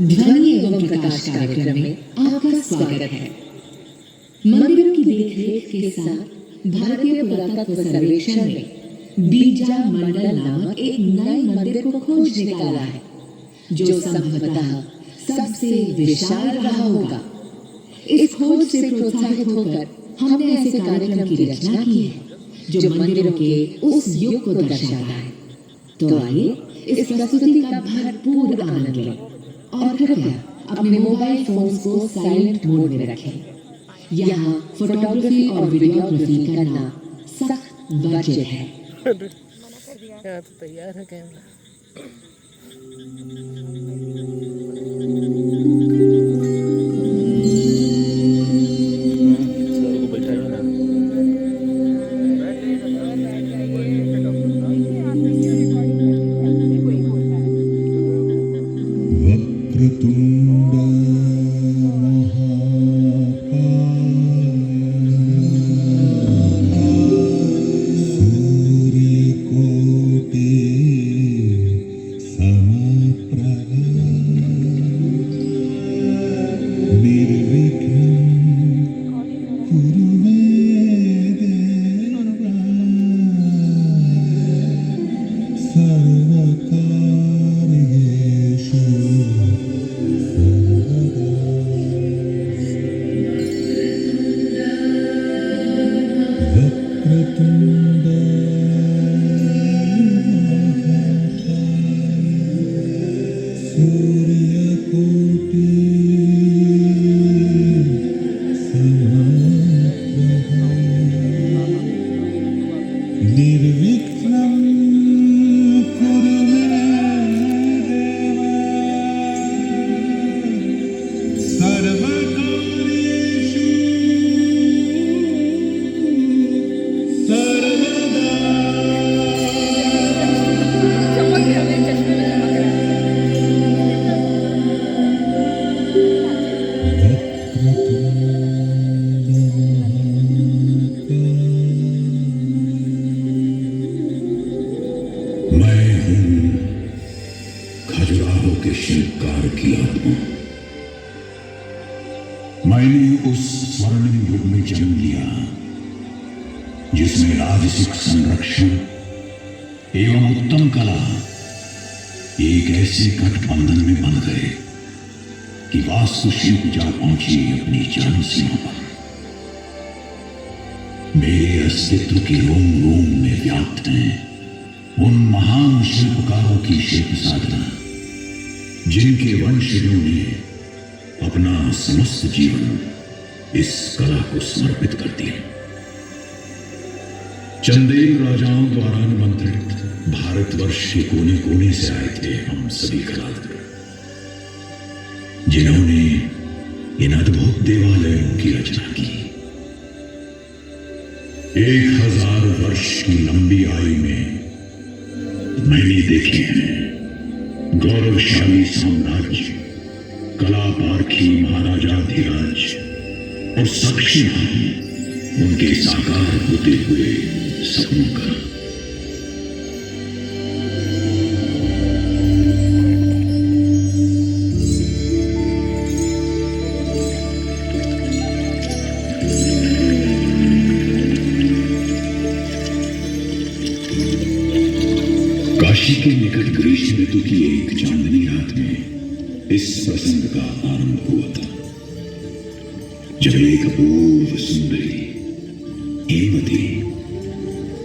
ध्वनि एवं प्रकाश कार्यक्रम में आपका स्वागत है। मंदिरों की देखरेख के साथ भारतीय पुरातत्व सर्वेक्षण ने बीजा मंडल नामक एक नए मंदिर को खोज निकाला है, जो संभवतः सबसे विशाल रहा होगा। इस खोज से प्रोत्साहित होकर हमने ऐसे कार्यक्रम की रचना की है, जो मंदिरों के उस युग को दर्शाता है। तो आइए इस प्रस्तुति का भरपूर आनंद लें और कृपया अपने मोबाइल फोन्स को साइलेंट मोड में रखें। यहाँ फोटोग्राफी और वीडियोग्राफी करना सख्त वर्जित है। यहाँ तो तैयार है कैमरा। मैंने उस स्वर्णिम युग में जन्म लिया जिसमें राजसिक संरक्षण एवं उत्तम कला एक ऐसे गठबंधन में बंध गए कि वास्तुशिल्प जा पहुंची अपनी चरम सीमा पर। मेरे अस्तित्व के रोम रोम में व्याप्त हैं उन महान शिल्पकारों की शिल्प साधना जिनके वंशजों ने अपना समस्त जीवन इस कला को समर्पित कर दिया। चंदेल राजाओं द्वारा निमंत्रित भारतवर्ष के कोने कोने से आए थे हम सभी कलाकार, जिन्होंने इन अद्भुत देवालयों की रचना की। 1000 वर्ष की लंबी आयु में मैंने देखे हैं गौरवशाली साम्राज्य, कला पारखी महाराजाधिराज और साक्षी उनके साकार होते हुए सपनों का। काशी के निकट ग्रीष्म ऋतु की एक चांदनी रात में इस प्रसंग का आरंभ हुआ था, जब एक अपूर्व सुंदरी हेमवती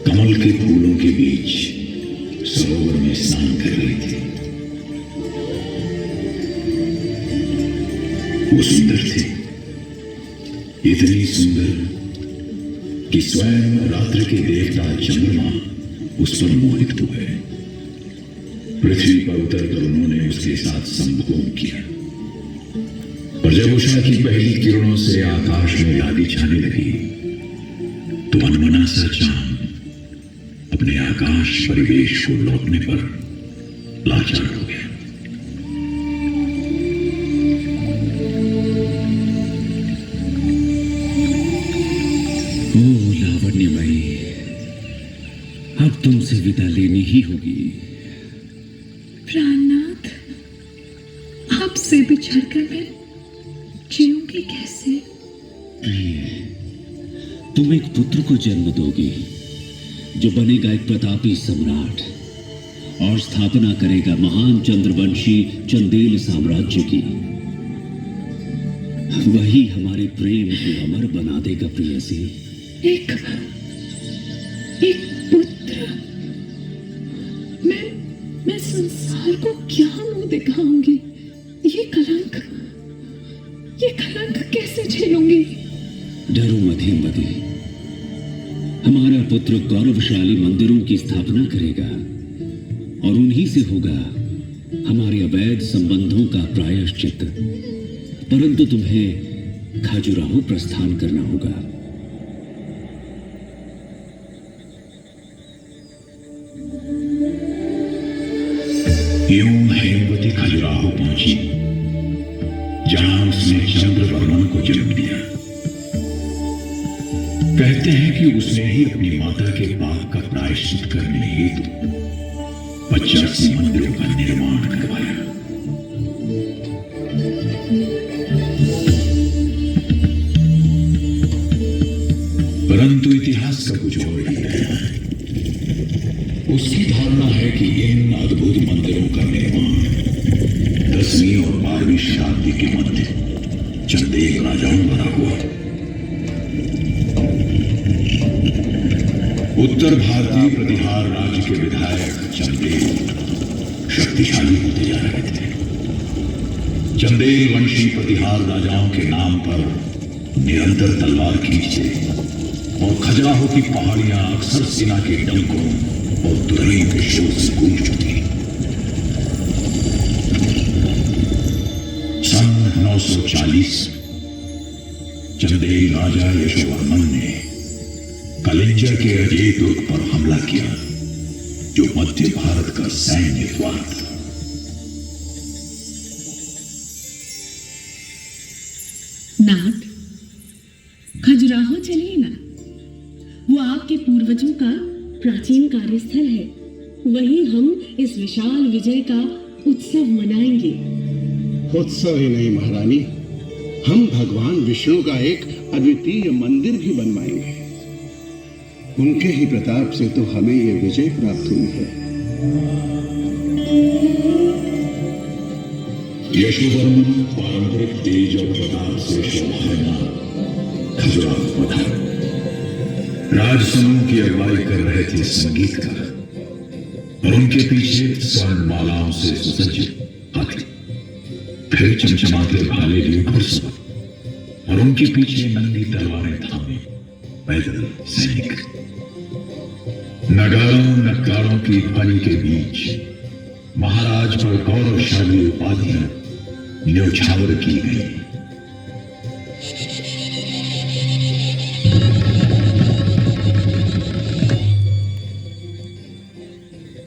कमल के फूलों के बीच सरोवर में स्नान कर रही थी। वो सुंदर थी, इतनी सुंदर कि स्वयं रात्रि के देवता चंद्रमा उस पर मोहित हुए। पृथ्वी पर उतरकर उन्होंने उसके साथ संभोग किया, और जब उषा की पहली किरणों से आकाश में लाली छाने लगी तो अनमना सा चांद अपने आकाश परिवेश को लौटने पर लाचार हो गया। ओ लावण्यमयी, अब तुमसे विदा लेनी ही होगी। प्राणनाथ, आप आपसे बिछड़कर मैं जीऊंगी कैसे? प्रिय, तुम एक पुत्र को जन्म दोगी जो बनेगा एक प्रतापी सम्राट और स्थापना करेगा महान चंद्रवंशी चंदेल साम्राज्य की। वही हमारे प्रेम को अमर बना देगा प्रेयसी। एक पुत्र। मैं संसार को क्या मुंह दिखाऊंगी? ये कलंक कैसे झेलूंगी? डरो मत हेमवती, हमारा पुत्र गौरवशाली मंदिरों की स्थापना करेगा और उन्हीं से होगा हमारे अवैध संबंधों का प्रायश्चित। परंतु तुम्हें खजुराहो प्रस्थान करना होगा। यूं हेमवती खजुराहो पहुंची जहां उसने चंद्रवर्मन को जन्म दिया। कहते हैं कि उसने ही अपनी माता के पाप का प्रायश्चित करने हेतु 85 मंदिरों का निर्माण करवाया। परंतु इतिहास का कुछ और ही कहना है। उसकी धारणा है कि इन अद्भुत मंदिरों का निर्माण 10वीं और 12वीं शताब्दी के मध्य चंदेल राजाओं द्वारा हुआ। उत्तर भारतीय प्रतिहार राज्य के विधायक चंदेल शक्तिशाली होते जा रहे थे। चंदेल वंशी प्रतिहार राजाओं के नाम पर निरंतर तलवार खींचते और खजुराहो की पहाड़ियां अक्सर सेना के डंकों और तुरही के शोर से गूंज उठी। सन 940 चंदेल राजा यशोवर्मन ने कलिंजर के अजय दुर्ग पर हमला किया, जो मध्य भारत का सैन्य द्वार था। नाथ, खजुराहो चलिए ना। वो आपके पूर्वजों का प्राचीन कार्यस्थल है। वहीं हम इस विशाल विजय का उत्सव मनाएंगे। उत्सव ही नहीं महारानी, हम भगवान विष्णु का एक अद्वितीय मंदिर भी बनवाएंगे। उनके ही प्रताप से तो हमें ये विजय प्राप्त हुई है। यशोवर्मन पारंपरिक तेज और प्रताप से शोभायमान खजुराहो पधारा। राजसमूह की अगुवाई कर रहे थे संगीतकार और उनके पीछे स्वर्ण मालाओं से सुसज्जित हाथी, फिर चमचमाते भाले लिए घुड़सवार और उनके पीछे नंगी तलवारें थामे पैदल सैनिक। नगारों नक्कारों की ध्वनि के बीच महाराज पर गौरवशाली उपाधियां न्यौछावर की गई।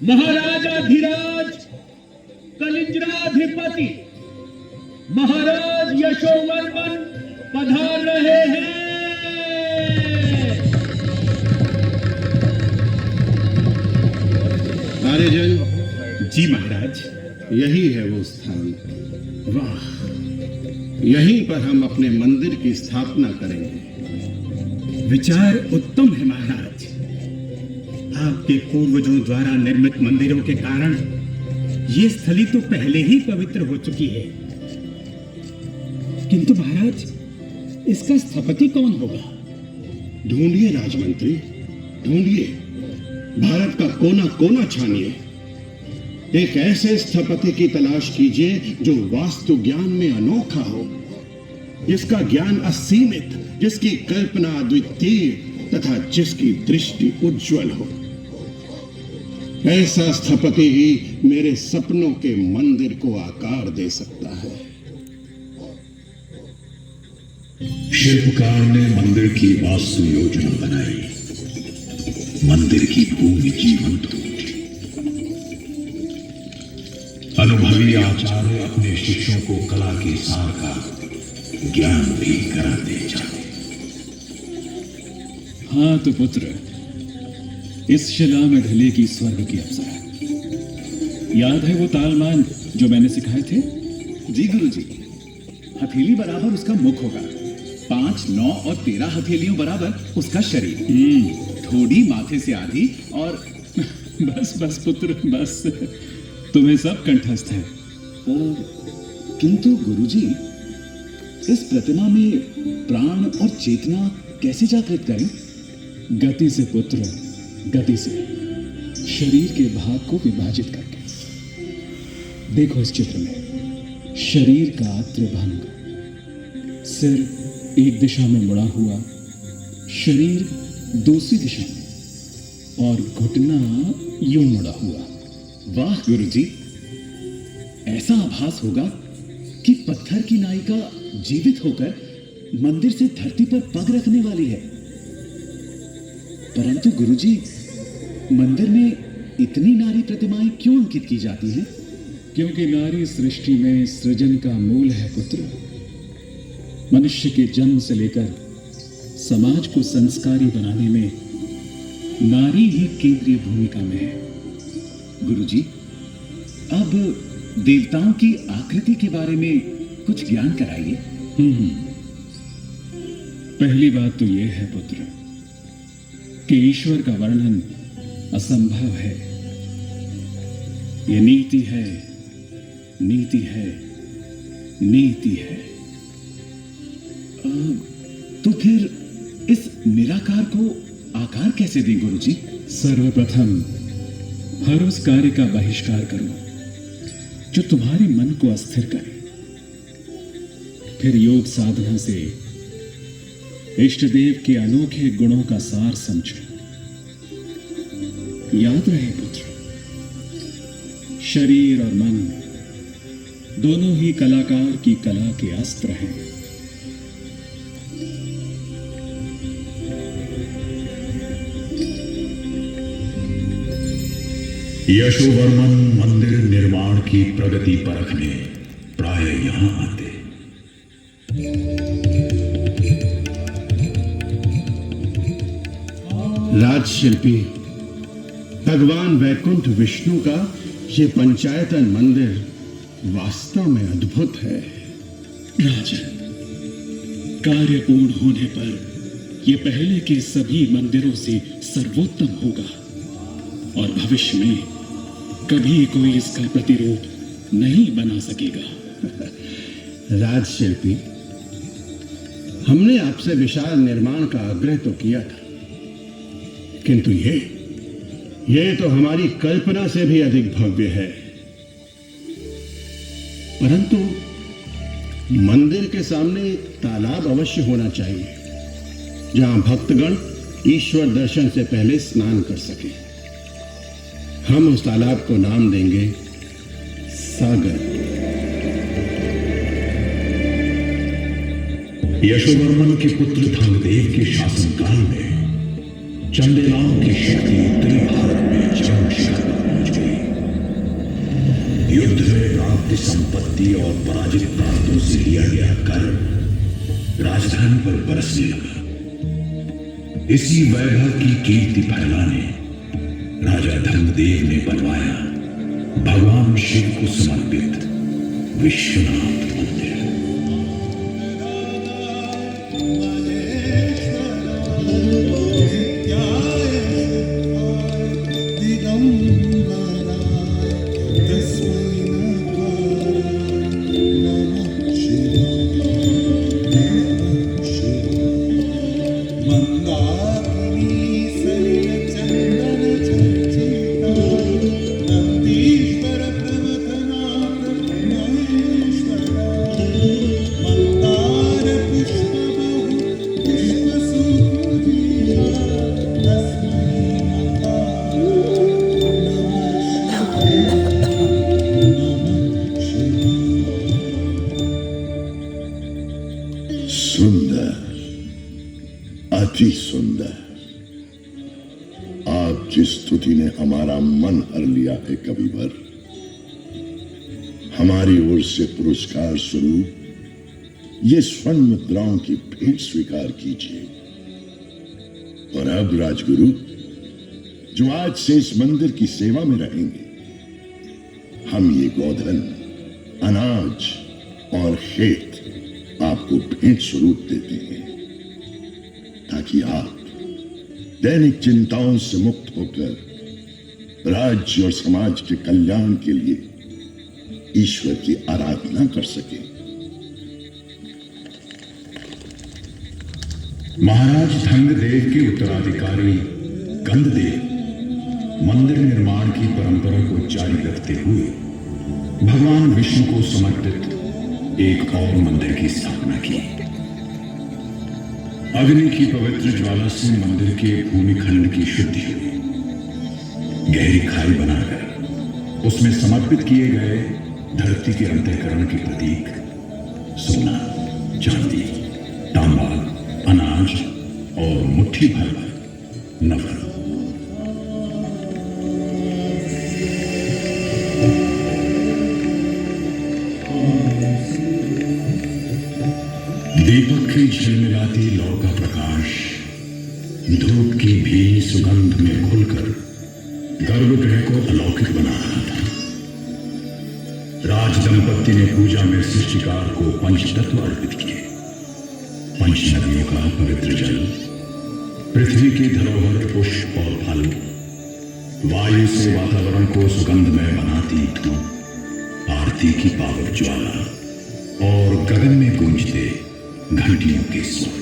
महाराजाधिराज कलिंजराधिपति महाराज यशोवर्मन पधार रहे हैं। आर्यजन। जी महाराज। यही है वो स्थान। वाह, यहीं पर हम अपने मंदिर की स्थापना करेंगे। विचार उत्तम है महाराज। आपके पूर्वजों द्वारा निर्मित मंदिरों के कारण ये स्थली तो पहले ही पवित्र हो चुकी है। किंतु महाराज, इसका स्थपति कौन होगा? ढूंढिए राजमंत्री, ढूंढिए। भारत का कोना कोना छानिए। एक ऐसे स्थपति की तलाश कीजिए जो वास्तु ज्ञान में अनोखा हो, जिसका ज्ञान असीमित, जिसकी कल्पना अद्वितीय तथा जिसकी दृष्टि उज्जवल हो। ऐसा स्थपति ही मेरे सपनों के मंदिर को आकार दे सकता है। शिल्पकार ने मंदिर की वास्तु योजना बनाई। मंदिर की भूमि जीवंत हो उठी। अनुभवी आचार्य अपने शिष्यों को कला के सार का ज्ञान भी कराते जाते। हाँ तो पुत्र, इस शिला में ढलेगी स्वर्ग की अप्सरा। याद है वो तालमान जो मैंने सिखाए थे? जी गुरुजी। हथेली बराबर उसका मुख होगा, 5, 9 और 13 हथेलियों बराबर उसका शरीर, थोड़ी माथे से आधी और बस बस पुत्र बस, तुम्हें सब कंठस्थ है। किंतु गुरुजी, इस प्रतिमा में प्राण और चेतना कैसे जागृत करें? गति से पुत्र, गति से, शरीर के भाग को विभाजित करके। देखो इस चित्र में शरीर का त्रिभंग, सिर एक दिशा में मुड़ा हुआ, शरीर दूसरी दिशा में और घुटना यूं मुड़ा हुआ। वाह गुरुजी, ऐसा आभास होगा कि पत्थर की नायिका जीवित होकर मंदिर से धरती पर पग रखने वाली है। परंतु गुरुजी, मंदिर में इतनी नारी प्रतिमाएं क्यों अंकित की जाती हैं? क्योंकि नारी सृष्टि में सृजन का मूल है पुत्र। मनुष्य के जन्म से लेकर समाज को संस्कारी बनाने में नारी ही केंद्रीय भूमिका में है। गुरुजी, अब देवताओं की आकृति के बारे में कुछ ज्ञान कराइए। पहली बात तो यह है पुत्र कि ईश्वर का वर्णन असंभव है। यह नीति है, नीति है, नीति है। तो फिर इस निराकार को आकार कैसे दें गुरुजी? सर्वप्रथम हर उस कार्य का बहिष्कार करो जो तुम्हारे मन को अस्थिर करे। फिर योग साधना से इष्ट देव के अनोखे गुणों का सार समझो। याद रहे पुत्र, शरीर और मन दोनों ही कलाकार की कला के अस्त्र हैं। यशोवर्मन मंदिर निर्माण की प्रगति परखने प्राय यहां आते। राजशिल्पी भगवान वैकुंठ विष्णु का ये पंचायतन मंदिर वास्तव में अद्भुत है। राजन, कार्य पूर्ण होने पर यह पहले के सभी मंदिरों से सर्वोत्तम होगा और भविष्य में कभी कोई इसका प्रतिरूप नहीं बना सकेगा। राजशिल्पी, हमने आपसे विशाल निर्माण का आग्रह तो किया था, किंतु ये तो हमारी कल्पना से भी अधिक भव्य है। परंतु मंदिर के सामने तालाब अवश्य होना चाहिए, जहां भक्तगण ईश्वर दर्शन से पहले स्नान कर सके। हम उस तालाब को नाम देंगे सागर। यशोवर्मन के पुत्र धर्मदेव के शासनकाल में चंदेलाओं की शक्ति उत्तरी भारत में चरम शिखर पर पहुंच गई। युद्ध में प्राप्त संपत्ति और पराजित प्रांतों से लिया गया कर राजधानी पर बरसने लगा। इसी वैभव की कीर्ति फैलाने राजा धर्मदेव ने बनवाया भगवान शिव को समर्पित विश्वनाथ मंदिर। अति सुंदर। आपकी स्तुति ने हमारा मन हर लिया है कविवर। हमारी ओर से पुरस्कार स्वरूप ये स्वर्ण मुद्राओं की भेंट स्वीकार कीजिए। और अब राजगुरु, जो आज से इस मंदिर की सेवा में रहेंगे, हम ये गोधन, अनाज और खेत आपको भेंट स्वरूप देते हैं, ताकि आप दैनिक चिंताओं से मुक्त होकर राज्य और समाज के कल्याण के लिए ईश्वर की आराधना कर सके। महाराज धंगदेव के उत्तराधिकारी गंधदेव मंदिर निर्माण की परंपरा को जारी रखते हुए भगवान विष्णु को समर्पित एक और मंदिर की स्थापना की। अग्नि की पवित्र ज्वाला से मंदिर के भूमिखंड की शुद्धि हुई। गहरी खाई बनाकर उसमें समर्पित किए गए धरती के अंतःकरण के प्रतीक सोना, चांदी, तांबा, अनाज और मुट्ठी भर नवल दीपक की झिलमिलाती लौ का प्रकाश धूप की भी सुगंध में घुलकर गर्भगृह को अलौकिक बना रहा था। राज दंपत्ति ने पूजा में सृष्टिकार को पंचतत्व अर्पित किए। पंच नदियों का पवित्र जल, पृथ्वी की धरोहर पुष्प और फल, वायु से वातावरण को सुगंधमय बनाती धूप, आरती की पावक ज्वाला और गगन में गूंजते घंटियों के स्वर।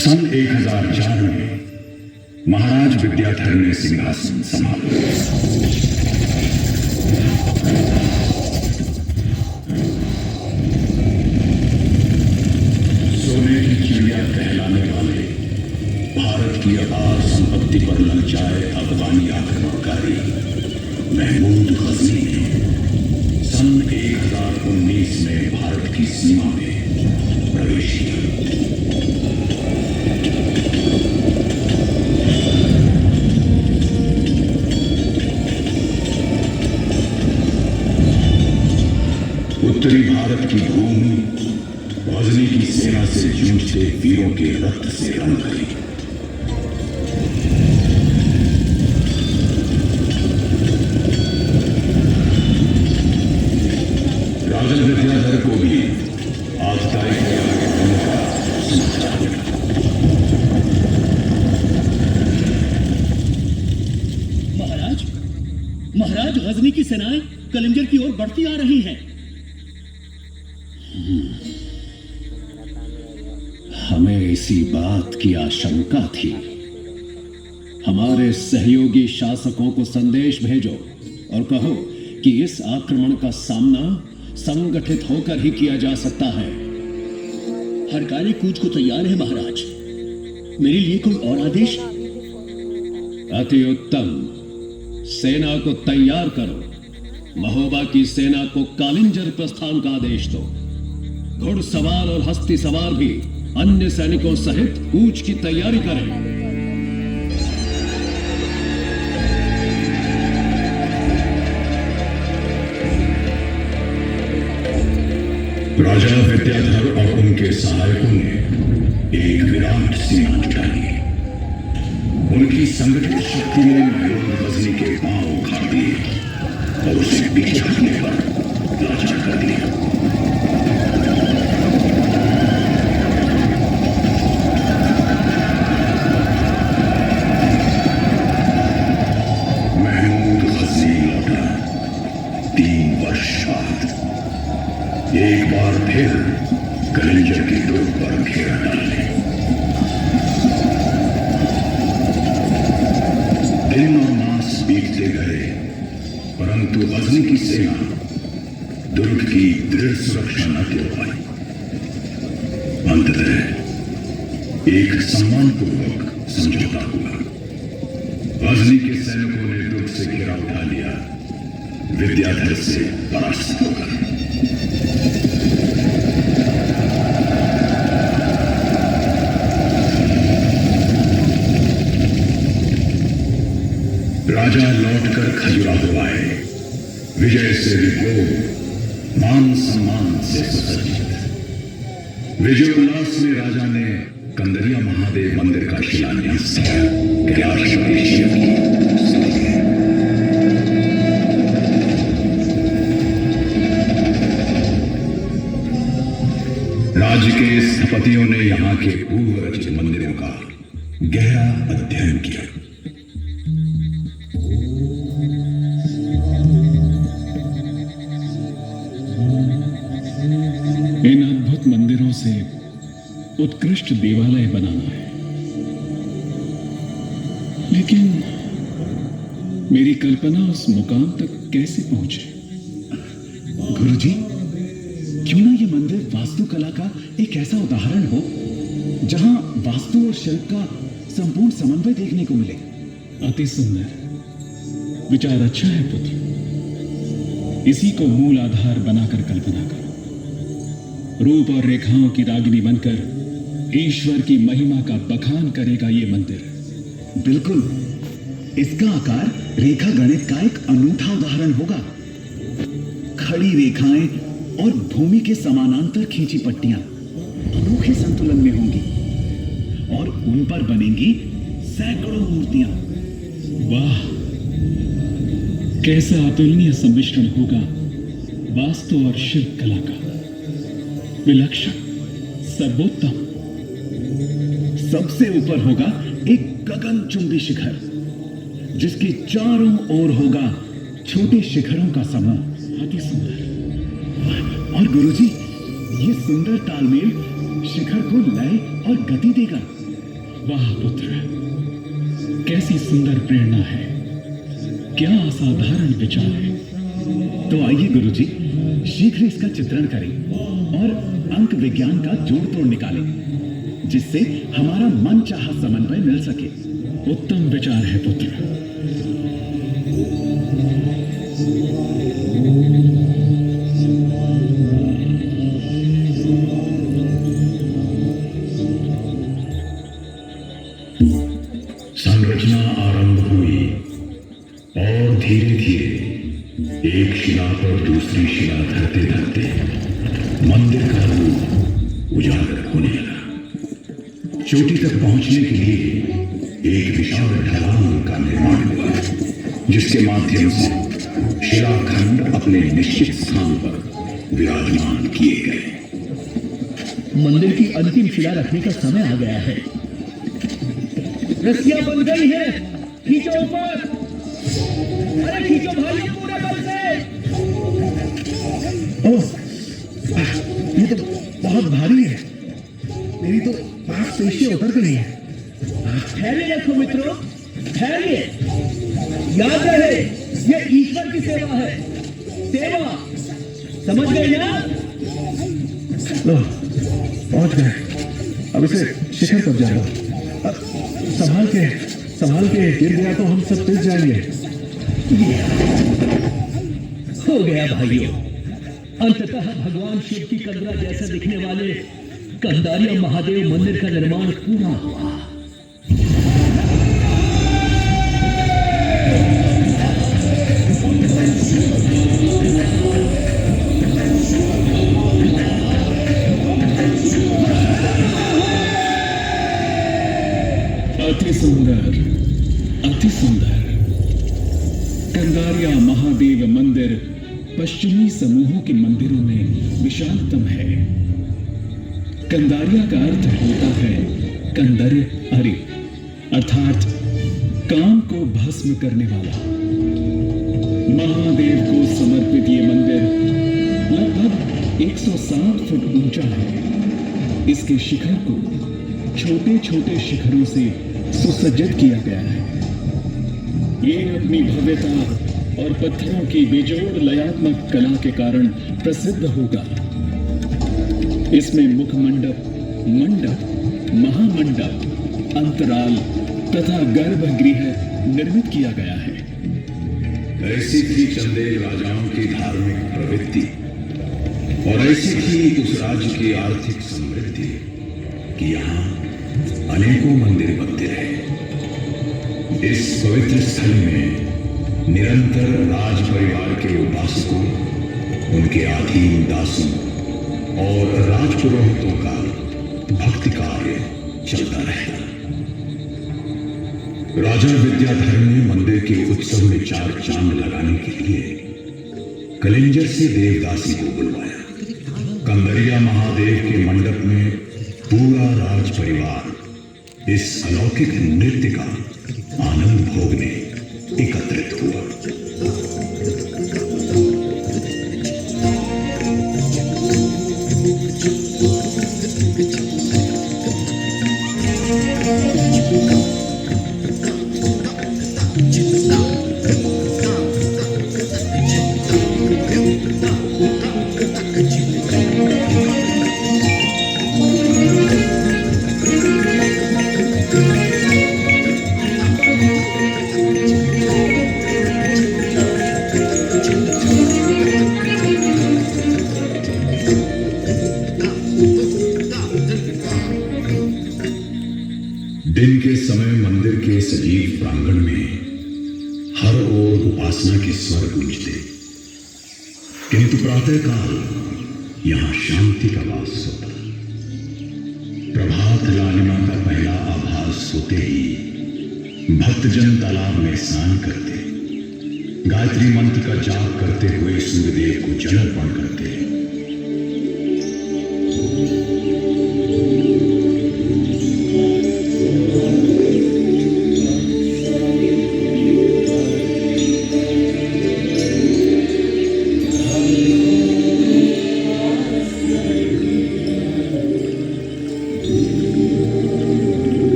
सन 1004 में महाराज विद्याधर ने सिंहासन संभाला। सोने की चिड़िया कहलाने वाले भारत की अपार संपत्ति पर लग जाए अफगानी आक्रमणकारी महमूद गजनी ने सन 1019 में भारत की सीमा में प्रवेश किया। उत्तरी भारत की भूमि गजनी की सेना से जूझते वीरों के रक्त से रंग गई। राजा विद्याधर को भी आतताई के आगे बढ़ने का समाचार मिला। महाराज गजनी की सेनाएं कलिंजर की ओर बढ़ती आ रही हैं। हमें इसी बात की आशंका थी। हमारे सहयोगी शासकों को संदेश भेजो और कहो कि इस आक्रमण का सामना संगठित होकर ही किया जा सकता है। हर कार्य कूच को तैयार है महाराज। मेरे लिए कोई और आदेश? अति उत्तम। सेना को तैयार करो। महोबा की सेना को कालिंजर प्रस्थान का आदेश दो। घुड़सवार और हस्ती सवार भी अन्य सैनिकों सहित कूच की तैयारी करें। राजा विद्याधर और उनके सहायकों ने एक विराट सेना जुटाई। उनकी संगठित शक्ति ने महमूद गजनी के पांव उखाड़ दिए और उसे पीछे हटने पर लाचार कर दिया। फिर कलिंजर की दुर्ग पर घेरा डाले। दिन और मास बीतते गए, परंतु गजनी की सेना दुर्ग की दृढ़ सुरक्षा न कर पाई। अंततः एक सम्मानपूर्वक समझौता हुआ। गजनी के सैनिकों ने दुर्ग से घेरा उठा लिया, विद्याधर से परास्त होकर। राजा लौटकर खजुराहो आए, विजय से विभोर, मान सम्मान से सुसज्जित। विजयोल्लास में राजा ने कंदरिया महादेव मंदिर का शिलान्यास किया। कैलाश वाली शिव की राज्य के स्थपतियों ने यहां के पूर्व रचित मंदिरों का गहरा अध्ययन किया। इन अद्भुत मंदिरों से उत्कृष्ट देवालय बनाना है, लेकिन मेरी कल्पना उस मुकाम तक कैसे पहुंचे? गुरुजी, क्यों ना ये मंदिर वास्तुकला का एक ऐसा उदाहरण हो जहां वास्तु और शिल्प का संपूर्ण समन्वय देखने को मिले। अति सुंदर विचार, अच्छा है पुत्र। इसी को मूल आधार बनाकर कल्पना करो। रूप और रेखाओं की रागिनी बनकर ईश्वर की महिमा का बखान करेगा ये मंदिर। बिल्कुल, इसका आकार रेखा गणित का एक अनूठा उदाहरण होगा। खड़ी रेखाएं और भूमि के समानांतर खींची पट्टियां अनोखे संतुलन में होंगी और उन पर बनेंगी सैकड़ों मूर्तियां। वाह, कैसा अतुलनीय सम्मिश्रण होगा वास्तु और शिल्प कला का। विलक्षण, सर्वोत्तम। सबसे ऊपर होगा एक गगनचुंबी शिखर, जिसके चारों ओर होगा छोटे शिखरों का समूह। अति सुंदर। और गुरुजी, ये सुंदर तालमेल शिखर को लय और गति देगा। वाह पुत्र, कैसी सुंदर प्रेरणा है, क्या असाधारण विचार है। तो आइए गुरुजी, शीघ्र इसका चित्रण करें और अंक विज्ञान का जोड़ तोड़ निकालें, जिससे हमारा मन चाहा समन्वय मिल सके। उत्तम विचार है पुत्र। संरचना आरंभ हुई और धीरे धीरे एक शिला पर दूसरी शिला धरते धरते मंदिर का रूप उजागर होने लगा। चोटी तक पहुंचने के लिए एक विशाल ढलान का निर्माण हुआ, जिसके माध्यम से शिलाखंड अपने निश्चित स्थान पर विराजमान किए गए। मंदिर की अंतिम शिला रखने का समय आ गया है। रस्सियां बन गई है, खींचो ऊपर। अरे खींचो भाई, पूरे बल से। ओह, ये तो बहुत भारी है। मेरी तो मांसपेशियां उतर गई है। ठहरे रखो मित्रों, ठहरिए। याद रहे, ये ईश्वर की सेवा है। सेवा, समझ गए ना? लो, पहुंच गए। अब इसे शिखर पर जाओ। संभाल के गिर गया तो हम सब पिस जाएंगे। हो गया भाइयों, अंततः भगवान शिव की कंदरा जैसा दिखने वाले कंदारिया महादेव मंदिर का निर्माण पूरा हुआ। अति सुंदर, अति सुंदर। कंदारिया महादेव मंदिर पश्चिमी समूहों के मंदिरों में विशालतम है। कंदारिया का अर्थ होता है कंदर्य हरि, अर्थात काम को भस्म करने वाला। महादेव को समर्पित ये मंदिर लगभग 107 फुट ऊंचा है। इसके शिखर को छोटे छोटे शिखरों से सुसज्जित किया गया है। ये अपनी भव्यता और पत्थरों की बेजोड़ लयात्मक कला के कारण प्रसिद्ध होगा। इसमें मुखमंडप, मंडप, महामंडप, अंतराल तथा गर्भगृह निर्मित किया गया है। ऐसी थी चंदेल राजाओं की धार्मिक प्रवृत्ति और ऐसी थी उस राज्य की आर्थिक समृद्धि कि यहाँ अनेकों मंदिर बनते रहे। इस पवित्र स्थल में निरंतर राज परिवार के उपासकों, उनके अधीन दासों और राजपुरोहितों का भक्ति कार्य चलता रहता। राजा विद्याधर ने मंदिर के उत्सव में 4 चांद लगाने के लिए कलिंजर से देवदासी को बुलवाया। कंदरिया महादेव के मंडप में पूरा राज परिवार इस अलौकिक नृत्य का आनंद भोगने एकत्रित हुआ। दिन के समय मंदिर के सजीव प्रांगण में हर ओर उपासना के स्वर गूंजते, किंतु प्रातःकाल यहां शांति का वास होता। प्रभात लालिमा का पहला आभास होते ही भक्तजन तालाब में स्नान करते, गायत्री मंत्र का जाप करते हुए सूर्यदेव को जल अर्पण करते।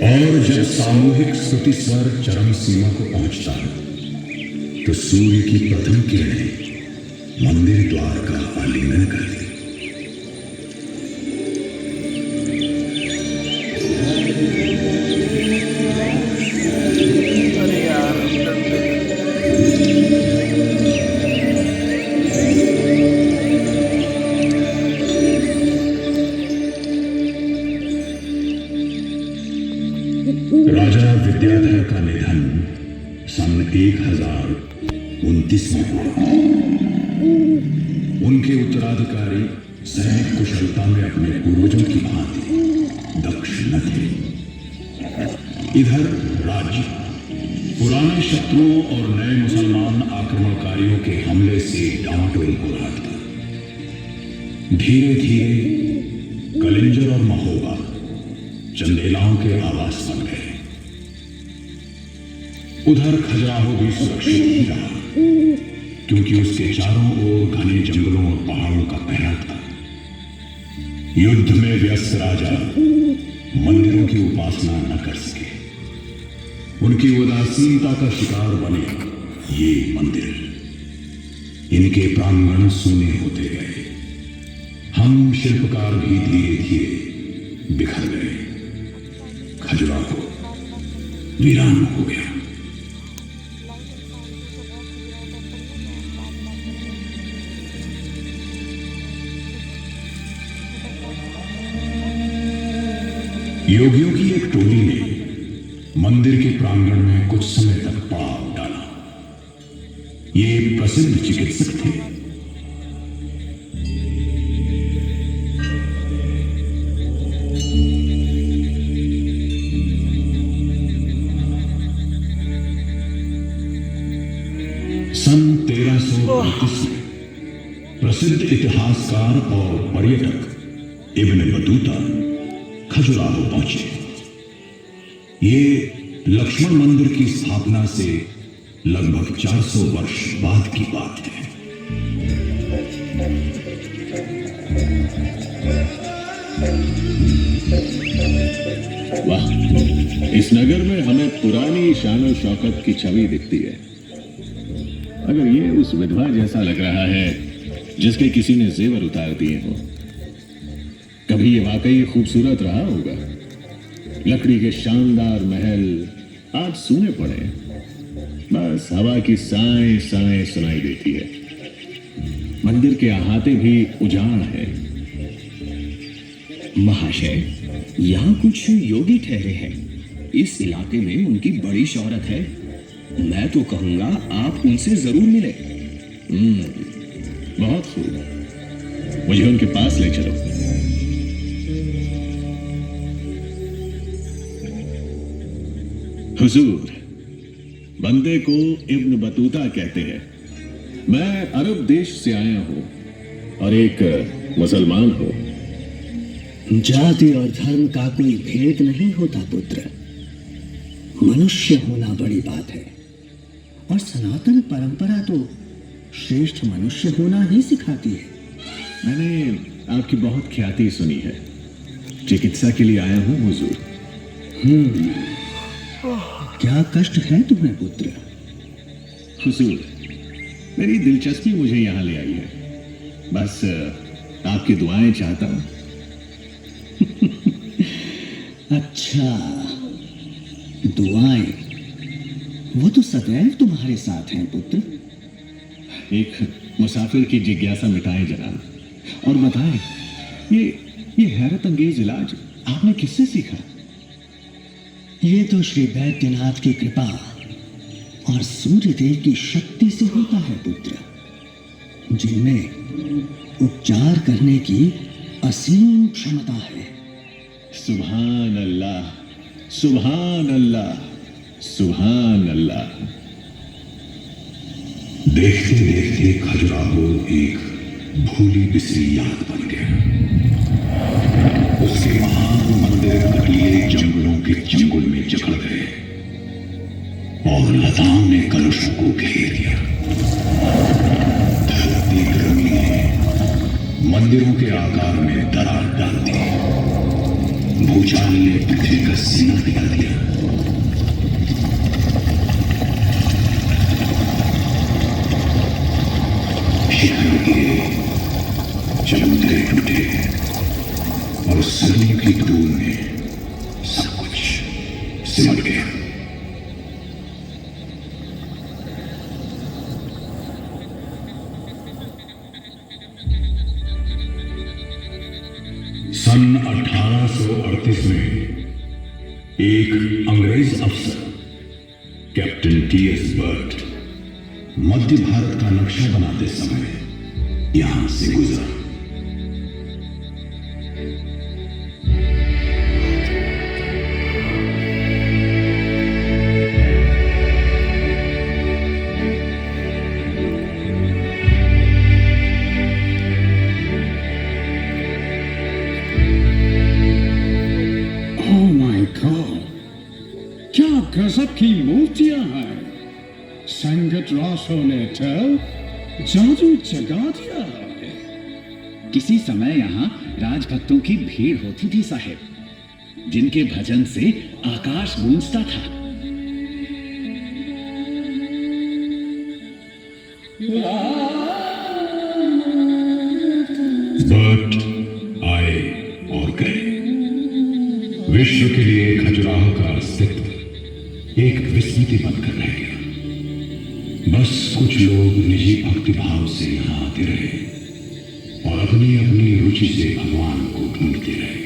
और जब सामूहिक स्तुति स्वर चरम सीमा को पहुंचता है तो सूर्य की प्रथम किरणें मंदिर द्वार का आलिंगन करती। राजा विद्याधर का निधन सन 1029 में हुआ। उनके उत्तराधिकारी सैनिक कुशलता में अपने पूर्वजों की भांति दक्ष न थे। इधर राज्य पुराने शत्रुओं और नए मुसलमान आक्रमणकारियों के हमले से डामाडोल हो रहा था। धीरे धीरे कलिंजर और महोबा चंदेलाओं के आवास बन गए। उधर खजुराहो भी सुरक्षित ही रहा, क्योंकि उसके चारों ओर घने जंगलों और पहाड़ों का पहरा था। युद्ध में व्यस्त राजा मंदिरों की उपासना न कर सके। उनकी उदासीनता का शिकार बने ये मंदिर। इनके प्रांगण सूने होते गए। हम शिल्पकार भी धीरे धीरे बिखर गए। खजुराहो वीरान हो गया। योगियों की एक टोली ने मंदिर के प्रांगण में कुछ समय तक पांव डाला। ये प्रसिद्ध चिकित्सक थे। सन 1332 में प्रसिद्ध इतिहासकार और पर्यटक इब्न बतूता खजुराहो पहुंचे। ये लक्ष्मण मंदिर की स्थापना से लगभग 400 वर्ष बाद की बात है। वाह, इस नगर में हमें पुरानी शान शौकत की छवि दिखती है। अगर ये उस विधवा जैसा लग रहा है जिसके किसी ने जेवर उतार दिए हो, कभी ये वाकई खूबसूरत रहा होगा। लकड़ी के शानदार महल आज सूने पड़े, बस हवा की साएं साएं सुनाई देती है। मंदिर के अहाते भी उजाड़ है। महाशय, यहाँ कुछ योगी ठहरे हैं। इस इलाके में उनकी बड़ी शोहरत है। मैं तो कहूंगा आप उनसे जरूर मिले। बहुत खूब, मुझे उनके पास ले चलो। हुजूर, बंदे को इब्न बतूता कहते हैं। मैं अरब देश से आया हूं और एक मुसलमान हूं। जाति और धर्म का कोई भेद नहीं होता पुत्र। मनुष्य होना बड़ी बात है, और सनातन परंपरा तो श्रेष्ठ मनुष्य होना ही सिखाती है। मैंने आपकी बहुत ख्याति सुनी है। चिकित्सा के लिए आया हूं हुजूर। क्या कष्ट है तुम्हें पुत्र? हुजूर, मेरी दिलचस्पी मुझे यहां ले आई है। बस आपकी दुआएं चाहता हूं। अच्छा, दुआएं वो तो सदैव तुम्हारे साथ हैं पुत्र। एक मुसाफिर की जिज्ञासा मिटाएं जनाब, और बताएं ये हैरत अंगेज इलाज आपने किससे सीखा? ये तो श्री वैद्यनाथ की कृपा और सूर्यदेव की शक्ति से होता है पुत्र, जिनमें उपचार करने की असीम क्षमता है। सुभान अल्लाह, सुभान अल्लाह, सुभान अल्लाह। देखते देखते खजुराहो एक भूली बिसरी याद बन गया। उसके महान मंदिर कटीले जंगलों के चंगुल में जकड़ गए और लताओं ने कलुष को घेर लिया। धरती गर्मी ने मंदिरों के आकार में दरार डाल दी। भूचाल ने पृथ्वी का सीना हिला दिया। शहर गिरे, चबूतरे टूटे और सदियों की धूल में सब कुछ सिमट गया। सन 1838 में एक अंग्रेज अफसर कैप्टन टी.एस. बर्ट मध्य भारत का नक्शा बनाते समय यहां से गुजरा। क्या गजब की मूर्तियां हैं। संगत रासों ने तो जादू जगा दिया है। किसी समय यहाँ राजभक्तों की भीड़ होती थी साहेब, जिनके भजन से आकाश गूंजता था। बर्ट आए और गए। विश्व के लिए खजुराहो का अस्तित्व एक विस्मृति बनकर रह गया। बस कुछ लोग निजी भक्ति भाव से यहाँ आते रहे और अपनी अपनी रुचि से भगवान को ढूंढते रहे।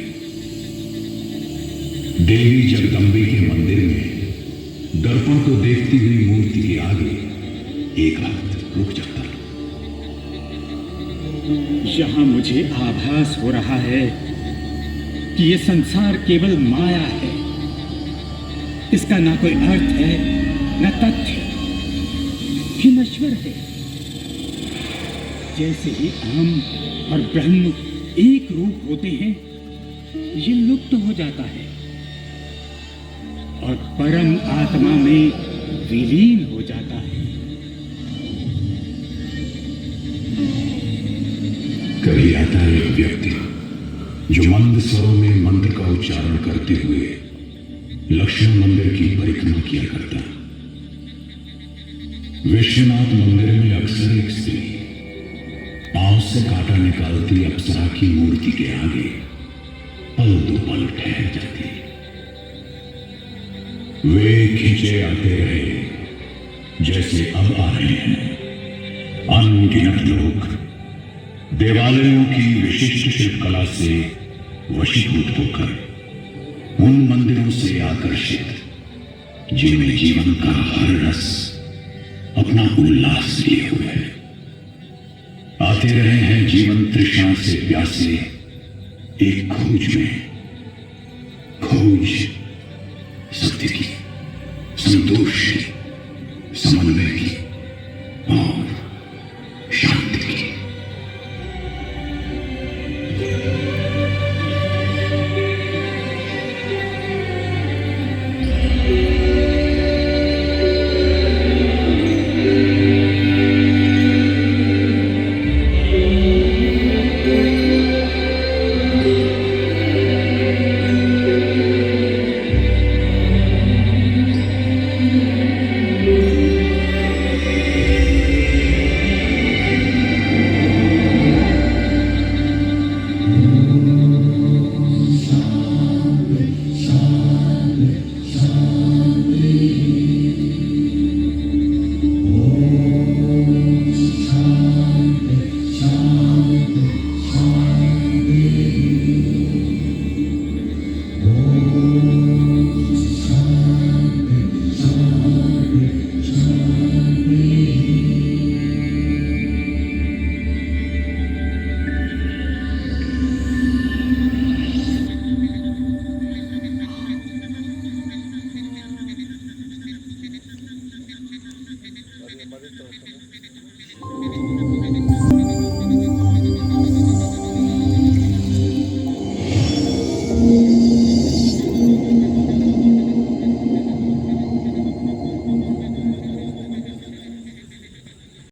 देवी जगदम्बे के मंदिर में दर्पण को देखती हुई मूर्ति के आगे एक वक्त रुक जाता। यहाँ मुझे आभास हो रहा है कि ये संसार केवल माया है। इसका ना कोई अर्थ है, न तथ्य, ये नश्वर है। जैसे ही हम और ब्रह्म एक रूप होते हैं, ये लुप्त हो जाता है और परम आत्मा में विलीन हो जाता है। कभी आता है एक व्यक्ति जो मंद स्वरों में मंत्र का उच्चारण करते हुए लक्ष्मण मंदिर की परिक्रमा किया करता। विश्वनाथ मंदिर में अक्सर एक स्त्री पांव से कांटा निकालती अप्सरा की मूर्ति के आगे पल दो पल ठहर जाती। वे खींचे आते रहे जैसे अब आ रहे हैं अनगिनत लोग, देवालयों की विशिष्ट शिल्पकला से वशीभूत होकर उन मंदिरों से आकर्षित जिनमें जीवन का हर रस अपना उल्लास लिए हुए है। आते रहे हैं जीवन तृष्णा से प्यासे एक खोज में, खोज सत्य की।